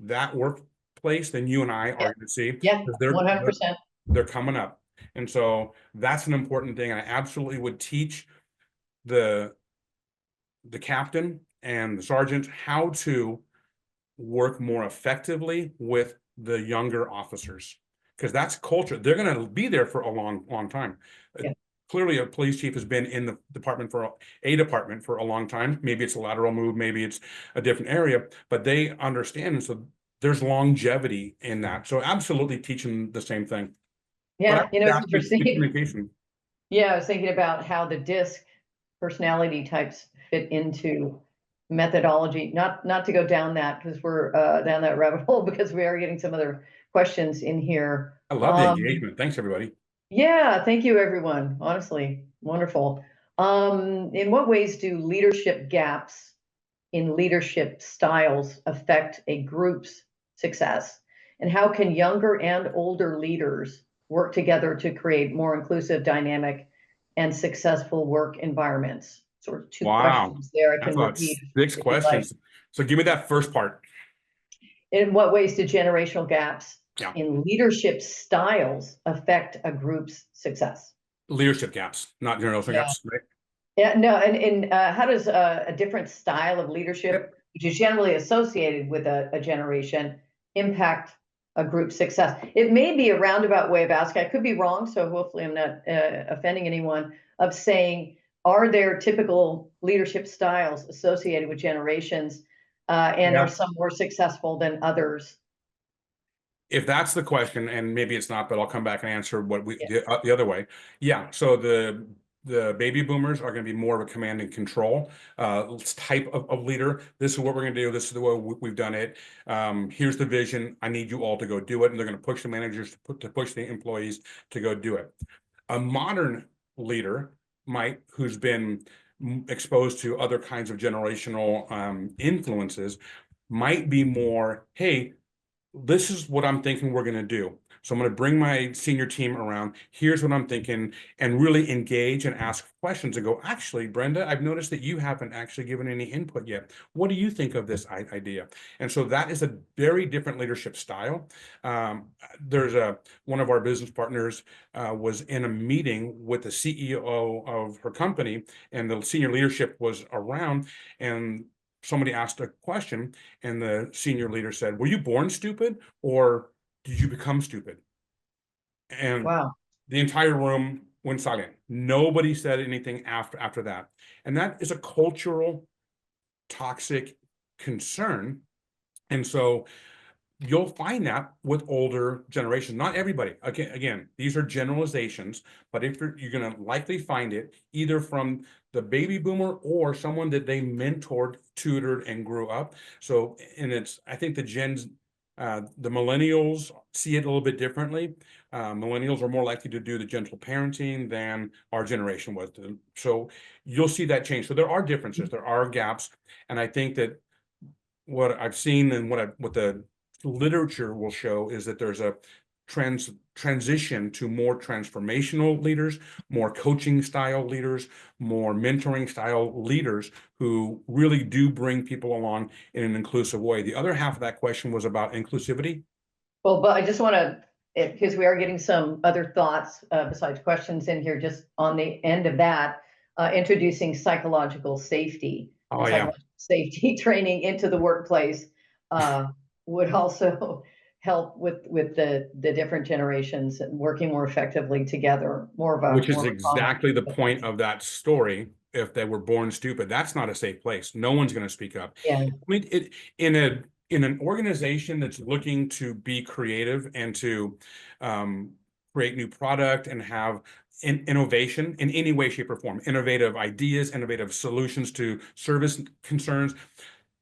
that workplace than you and I yeah, are going to see, yeah, because 100%. they're coming up. And so that's an important thing. And I absolutely would teach the captain and the sergeant how to work more effectively with the younger officers, because that's culture. They're going to be there for a long time. Yeah. Clearly, a police chief has been in the department for a long time. Maybe it's a lateral move, maybe it's a different area, but they understand. And so there's longevity in that. So absolutely teach them the same thing. But I Yeah, would it's ask you the interesting. communication. Yeah, I was thinking about how the DISC personality types fit into methodology. Not to go down that because we're down that rabbit hole because we are getting some other questions in here. I love the engagement. Thanks, everybody. Yeah, thank you, everyone. Honestly, wonderful. In what ways do leadership gaps in leadership styles affect a group's success? And how can younger and older leaders work together to create more inclusive, dynamic, and successful work environments? Sort of two Wow. questions there. I That's can about repeat 6 if you'd like. questions. So give me that first part. In what ways do generational gaps Yeah. in leadership styles affect a group's success? Leadership gaps, not generational Yeah. gaps, right? Yeah, no, and how does a different style of leadership, Yep. which is generally associated with a generation, impact a group's success? It may be a roundabout way of asking. I could be wrong, so hopefully I'm not offending anyone. Of saying, are there typical leadership styles associated with generations, and are Yeah. some more successful than others? If that's the question, and maybe it's not, but I'll come back and answer what we Yeah, the other way. Yeah. So the baby boomers are going to be more of a command and control type of leader. This is what we're going to do. This is the way we've done it. Here's the vision. I need you all to go do it. And they're going to push the managers to push the employees to go do it. A modern leader who's been exposed to other kinds of generational influences, might be more, hey, this is what I'm thinking we're going to do. So I'm going to bring my senior team around. Here's what I'm thinking, and really engage and ask questions and go, actually, Brenda, I've noticed that you haven't actually given any input yet. What do you think of this idea? And so that is a very different leadership style. There's one of our business partners was in a meeting with the CEO of her company, and the senior leadership was around, and somebody asked a question, and the senior leader said, were you born stupid or did you become stupid? And wow. the entire room went silent. Nobody said anything after that. And that is a cultural toxic concern. And so you'll find that with older generations. Not everybody. Again, these are generalizations, but if you're going to likely find it either from the baby boomer or someone that they mentored, tutored, and grew up. So, and I think the millennials see it a little bit differently. Millennials are more likely to do the gentle parenting than our generation was. So you'll see that change. So there are differences, there are gaps, and I think that what I've seen and what the literature will show is that there's a transition to more transformational leaders, more coaching style leaders, more mentoring style leaders who really do bring people along in an inclusive way. The other half of that question was about inclusivity. Well, but I just want to, because we are getting some other thoughts besides questions in here, just on the end of that, introducing psychological safety Oh and yeah. psychological safety training into the workplace would also help with the different generations and working more effectively together, Which more is of a common. exactly the point of that story. If they were born stupid, that's not a safe place. No one's going to speak up. Yeah. I mean, in an organization that's looking to be creative and to create new product and have innovation in any way, shape, or form, innovative ideas, innovative solutions to service concerns,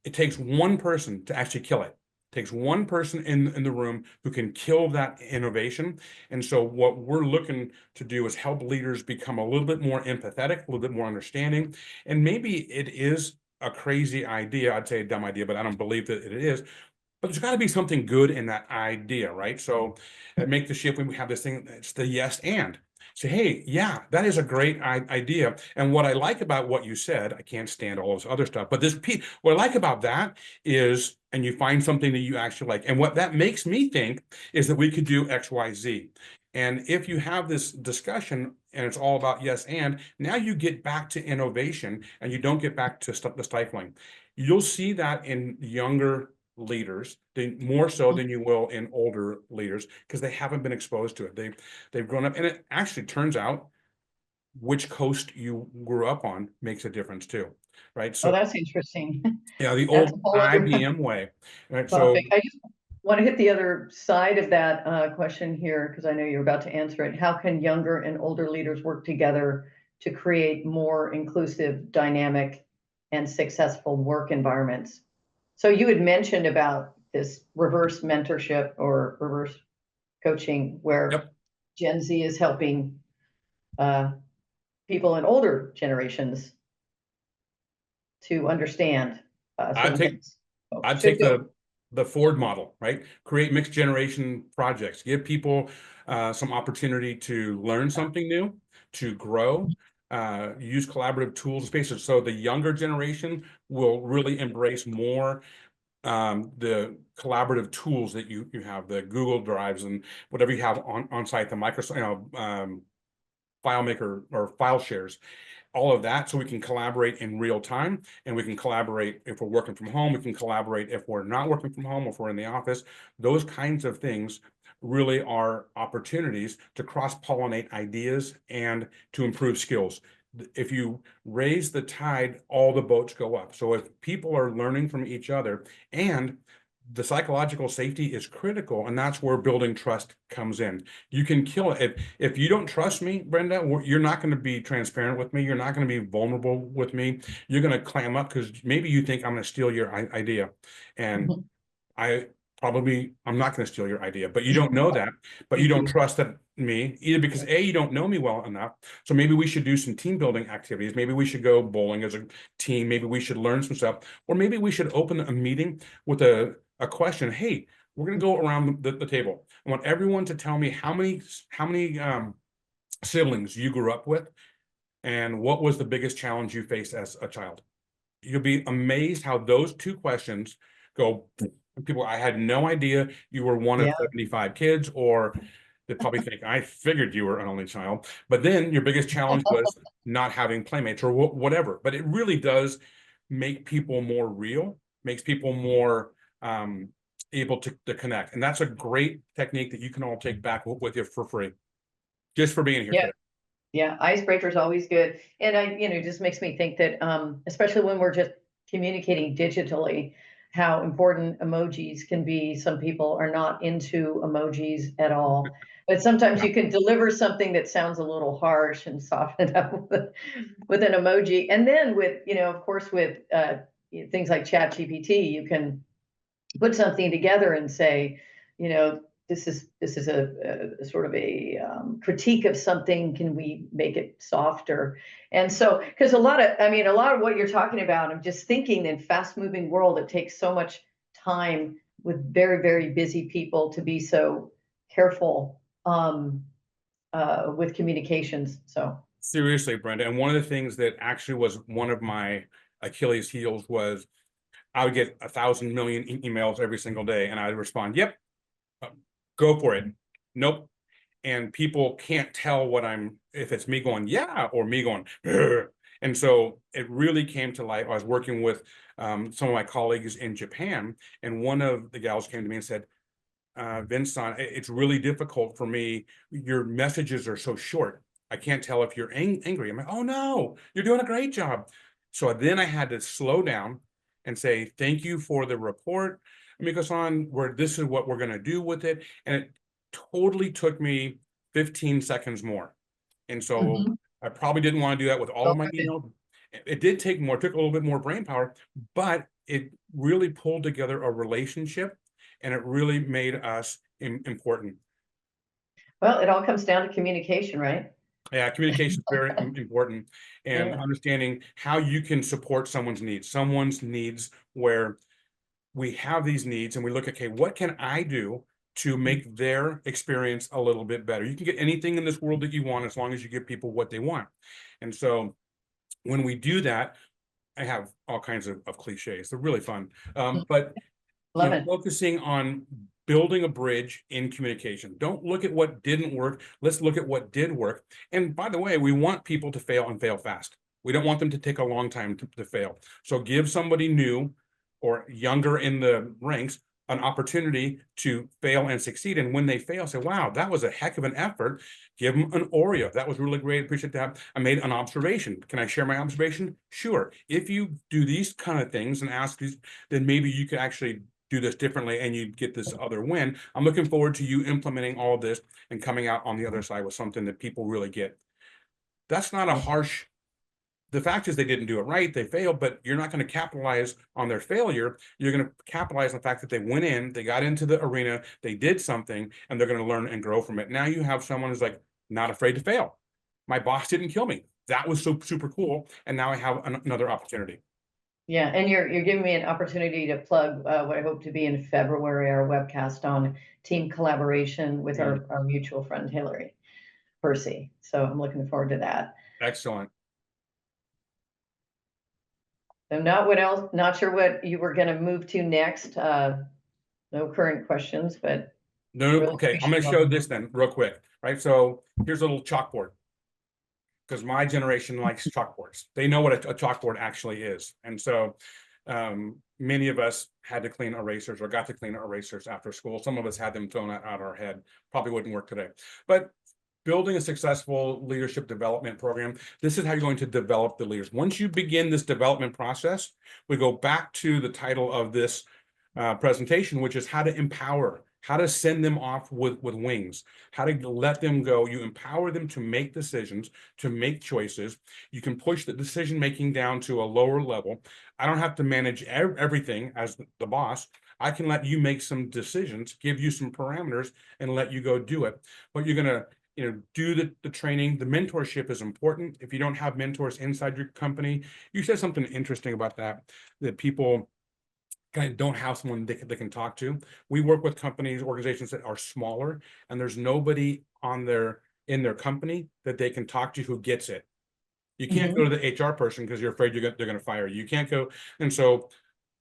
it takes one person to actually kill it. It takes one person in the room who can kill that innovation. And so what we're looking to do is help leaders become a little bit more empathetic, a little bit more understanding. And maybe it is a crazy idea. I'd say a dumb idea, but I don't believe that it is. But there's got to be something good in that idea, right? So Make the shift when we have this thing, it's the yes and. Say, hey, yeah, that is a great idea. And what I like about what you said, I can't stand all this other stuff, but what I like about that is, and you find something that you actually like. And what that makes me think is that we could do X, Y, Z. And if you have this discussion and it's all about yes and, now you get back to innovation and you don't get back to the stifling. You'll see that in younger leaders, more so than you will in older leaders, because they haven't been exposed to it. They've grown up, and it actually turns out which coast you grew up on makes a difference too, right? Oh, So that's interesting. yeah, the That's a old whole other IBM way, right? So topic. I just want to hit the other side of that question here, because I know you're about to answer it. How can younger and older leaders work together to create more inclusive, dynamic, and successful work environments? So you had mentioned about this reverse mentorship or reverse coaching, where yep, Gen Z is helping uh, people in older generations to understand I certain take things. So I'd should take go. the Ford model, right? Create mixed generation projects, give people some opportunity to learn something new, to grow, use collaborative tools and spaces. So the younger generation will really embrace more the collaborative tools that you have, the Google Drives and whatever you have on site, the Microsoft, FileMaker or file shares, all of that, so we can collaborate in real time, and we can collaborate if we're working from home, we can collaborate if we're not working from home, if we're in the office. Those kinds of things really are opportunities to cross-pollinate ideas and to improve skills. If you raise the tide, all the boats go up. So if people are learning from each other, and the psychological safety is critical, and that's where building trust comes in. You can kill it if you don't trust me, Brenda. You're not going to be transparent with me. You're not going to be vulnerable with me. You're going to clam up because maybe you think I'm going to steal your idea, and I'm not going to steal your idea, but you don't know that, but you Thank don't you. trust that me either, because you don't know me well enough. So maybe we should do some team building activities. Maybe we should go bowling as a team. Maybe we should learn some stuff, or maybe we should open a meeting with a question. Hey, we're going to go around the table. I want everyone to tell me how many siblings you grew up with, and what was the biggest challenge you faced as a child. You'll be amazed how those two questions go. People, I had no idea you were one of Yeah. 75 kids, or they probably think I figured you were an only child. But then your biggest challenge was not having playmates or whatever. But it really does make people more real, makes people more able to connect. And that's a great technique that you can all take back with you for free, just for being here Yeah. today. Yeah, icebreaker is always good. And it just makes me think that, especially when we're just communicating digitally, how important emojis can be. Some people are not into emojis at all, but sometimes Yeah. you can deliver something that sounds a little harsh and soften it up with an emoji. And then with, of course, with things like Chat GPT, you can put something together and say, you know, this is a sort of a critique of something. Can we make it softer? And so, because a lot of what you're talking about, I'm just thinking in fast moving world, it takes so much time with very, very busy people to be so careful with communications. So Seriously, Brenda. And one of the things that actually was one of my Achilles heels was I would get 1,000 million emails every single day, and I would respond, "Yep, go for it." Nope. And people can't tell if it's me going, "Yeah," or me going, "Ugh." And so it really came to light. I was working with some of my colleagues in Japan, and one of the gals came to me and said, Vincent, it's really difficult for me. Your messages are so short. I can't tell if you're angry. I'm like, "Oh no, you're doing a great job." So then I had to slow down and say, "Thank you for the report, Miko-san, this is what we're going to do with it." And it totally took me 15 seconds more. And so Mhm. I probably didn't want to do that with all of my emails. It did take more, took a little bit more brain power, but it really pulled together a relationship, and it really made us important. Well, it all comes down to communication, right? Yeah, communication is very important, and Yeah. understanding how you can support someone's needs where we have these needs and we look, okay, what can I do to make their experience a little bit better? You can get anything in this world that you want as long as you give people what they want. And so when we do that, I have all kinds of cliches. They're really fun. But Love it. focusing on building a bridge in communication. Don't look at what didn't work. Let's look at what did work. And by the way, we want people to fail and fail fast. We don't want them to take a long time to fail. So give somebody new or younger in the ranks an opportunity to fail and succeed. And when they fail, say, "Wow, that was a heck of an effort." Give them an Oreo. "That was really great. Appreciate that. I made an observation. Can I share my observation?" Sure. If you do these kind of things and ask these, then maybe you could actually do this differently and you get this other win. I'm looking forward to you implementing all of this and coming out on the other side with something that people really get. That's not a harsh, the fact is they didn't do it right, they failed, but you're not going to capitalize on their failure. You're going to capitalize on the fact that they went in, they got into the arena, they did something, and they're going to learn and grow from it. Now you have someone who's like, not afraid to fail. My boss didn't kill me. That was so super cool. And now I have another opportunity. Yeah, and you're giving me an opportunity to plug what I hope to be in February, our webcast on team collaboration with Mm, our mutual friend Hillary Percy. So I'm looking forward to that. excellent. So not sure what you were going to move to next. No current questions, but No, really okay, I'm appreciate going to show this then real quick, right? So here's a little chalkboard, because my generation likes chalkboards. They know what a chalkboard actually is. And so many of us had to clean erasers or got to clean erasers after school. Some of us had them thrown out our head. Probably wouldn't work today. But building a successful leadership development program, this is how you're going to develop the leaders. Once you begin this development process, we go back to the title of this presentation, which is how to empower, how to send them off with wings, how to let them go. You empower them to make decisions, to make choices. You can push the decision making down to a lower level. I don't have to manage everything as the boss. I can let you make some decisions, give you some parameters, and let you go do it. But you're going to do the training. The mentorship is important. If you don't have mentors inside your company, you said something interesting about that people kind of don't have someone they can talk to. We work with companies, organizations that are smaller, and there's nobody in their company that they can talk to who gets it. You can't go to the HR person because you're afraid they're going to fire you. You can't go. And so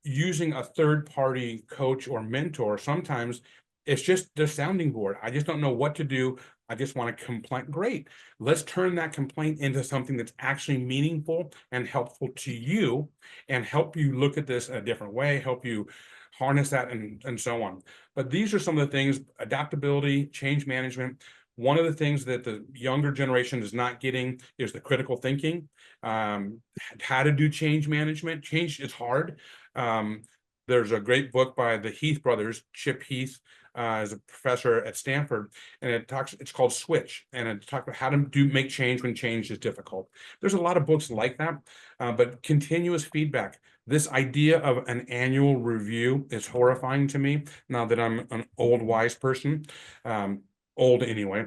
using a third party coach or mentor, sometimes it's just the sounding board. I just don't know what to do. I just want to complain. Great. Let's turn that complaint into something that's actually meaningful and helpful to you, and help you look at this in a different way, help you harness that, and so on. But these are some of the things: adaptability, change management. One of the things that the younger generation is not getting is the critical thinking, how to do change management. Change is hard. There's a great book by the Heath brothers. Chip Heath is a professor at Stanford, and it's called Switch, and it talks about how to make change when change is difficult. There's a lot of books like that, but continuous feedback. This idea of an annual review is horrifying to me now that I'm an old wise person, old anyway.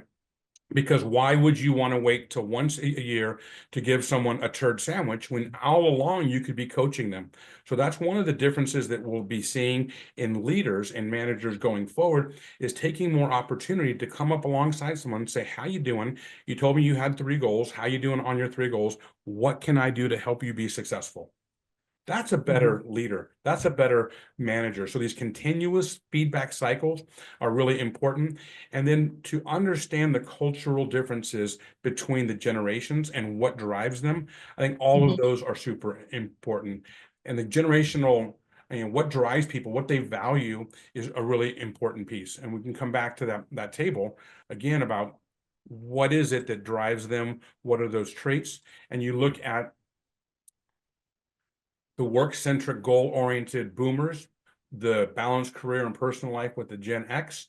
Because why would you want to wait till once a year to give someone a turd sandwich when all along you could be coaching them? So that's one of the differences that we'll be seeing in leaders and managers going forward, is taking more opportunity to come up alongside someone and say, how you doing? You told me you had 3 goals. How you doing on your 3 goals? What can I do to help you be successful? That's a better leader. That's a better manager. So these continuous feedback cycles are really important. And then to understand the cultural differences between the generations and what drives them, I think all of those are super important. And the generational, what drives people, what they value is a really important piece. And we can come back to that table again about what is it that drives them? What are those traits? And you look at the work-centric, goal-oriented boomers, the balanced career and personal life with the Gen X.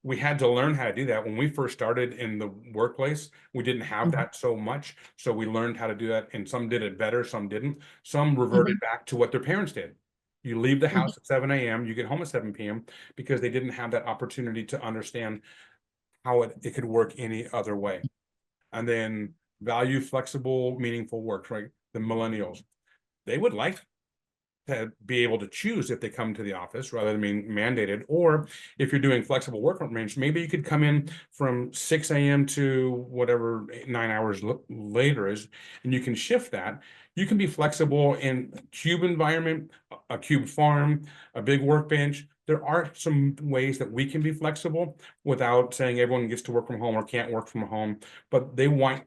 We had to learn how to do that. When we first started in the workplace, we didn't have that so much. So we learned how to do that, and some did it better, some didn't. Some reverted back to what their parents did. You leave the house at 7 a.m., you get home at 7 p.m. because they didn't have that opportunity to understand how it could work any other way. And then value flexible, meaningful work, right? The millennials, they would like to be able to choose if they come to the office rather than being mandated. Or if you're doing flexible work arrangements, maybe you could come in from 6 a.m. to whatever 9 hours later is, and you can shift that. You can be flexible in a cube environment, a cube farm, a big workbench. There are some ways that we can be flexible without saying everyone gets to work from home or can't work from home, but they want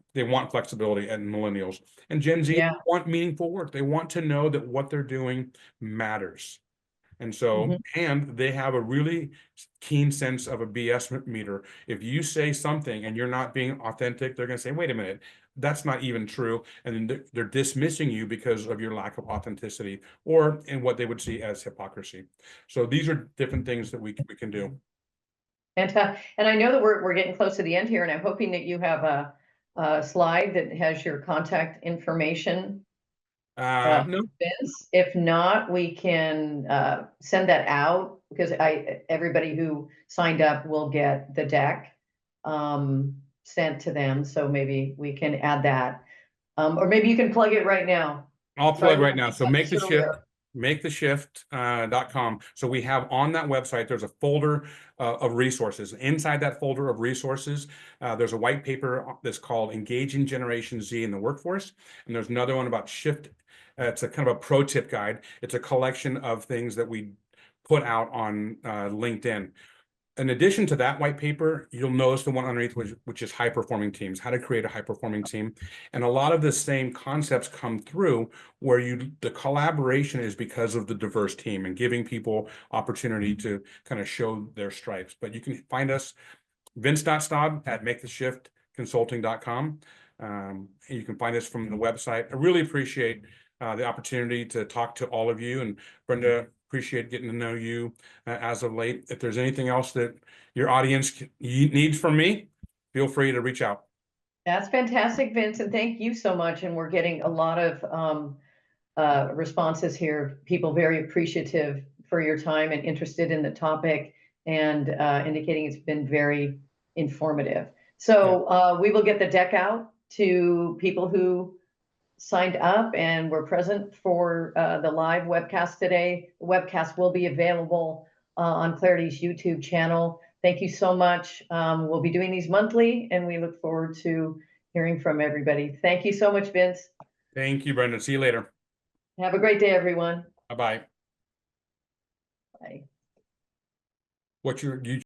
flexibility, and millennials and Gen Z want meaningful work. They want to know that what they're doing matters. And so, and they have a really keen sense of a BS meter. If you say something and you're not being authentic, they're going to say, wait a minute, that's not even true. And then they're dismissing you because of your lack of authenticity, or in what they would see as hypocrisy. So these are different things that we can do. Fantastic. And I know that we're getting close to the end here, and I'm hoping that you have a slide that has your contact information. No. Vince. If not, we can send that out, because everybody who signed up will get the deck sent to them. So maybe we can add that. Or maybe you can plug it right now. I'll plug right now. So make the shift.com. So we have on that website, there's a folder of resources. Inside that folder of resources, there's a white paper that's called Engaging Generation Z in the Workforce. And there's another one about shift. It's a kind of a pro tip guide. It's a collection of things that we put out on LinkedIn. In addition to that white paper, you'll notice the one underneath, which is high performing teams, how to create a high performing team. And a lot of the same concepts come through, where the collaboration is because of the diverse team and giving people opportunity to kind of show their stripes. But you can find us, vince.staub@maketheshiftconsulting.com. You can find us from the website. I really appreciate the opportunity to talk to all of you, and Brenda, appreciate getting to know you as of late. If there's anything else that your audience needs from me, feel free to reach out. That's fantastic, Vince, and thank you so much. And we're getting a lot of responses here. People very appreciative for your time and interested in the topic, and indicating it's been very informative. So we will get the deck out to people who signed up and were present for the live webcast today. The webcast will be available on Clarity's YouTube channel. Thank you so much. We'll be doing these monthly, and we look forward to hearing from everybody. Thank you so much, Vince. Thank you, Brenda. See you later. Have a great day, everyone. Bye-bye. Bye. What's your